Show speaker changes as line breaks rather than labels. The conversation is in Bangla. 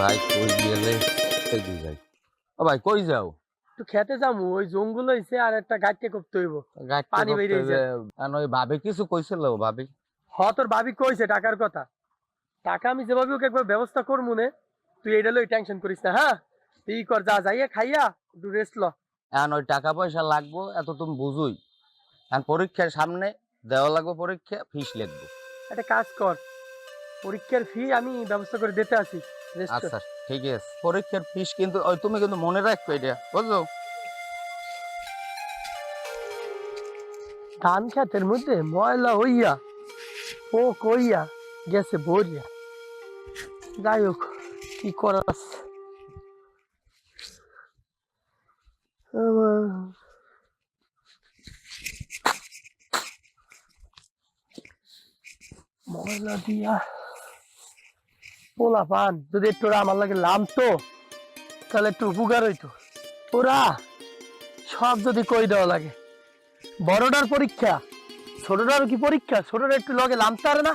ভাই কই গেলে যাই। ও ভাই কই যাও?
একটু খেতে যামু, ওই জঙ্গল হইছে আর একটা গাইতে করতে হইব।
গাইতে
পানি
করতে
বেরিয়েছে।
যে ওই ভাবি কিছু কইছিল ভাবি?
তোর ভাবি কইছে টাকার কথা। টাকা আমি যেভাবে ওকে একবার ব্যবস্থা করবো নে, তুই এইটা লই টেনশন করিস না। হ্যাঁ, তুই কর, যা যাইয়া খাইয়া একটু রেস্ট ল।
এখন ওই টাকা পয়সা লাগবো এত তুমি বুঝুই। এখন পরীক্ষার সামনে দেওয়া লাগবো, পরীক্ষা ফিস লিখবো।
একটা কাজ কর, পরীক্ষার ফি আমি ব্যবস্থা করে দিতে আসি। রেস্ট কর।
আচ্ছা ঠিক আছে, পরীক্ষার ফিস কিন্তু ওই তুমি কিন্তু মনে রাখবে এটা, বুঝছো?
ধান খেতের মধ্যে ময়লা হইয়া ও কইয়া গেছে ভরিয়া। যাই হোক, কি করার আছে। ময়লা দিয়া পোলা পান যদি একটু আমার লাগে নামতো তাহলে একটু উপকার হইতো। ওরা সব যদি কই দেওয়া লাগে, বড়টার পরীক্ষা ছোটটার কি পরীক্ষা, ছোটটা একটু লগে নামতে পারে না।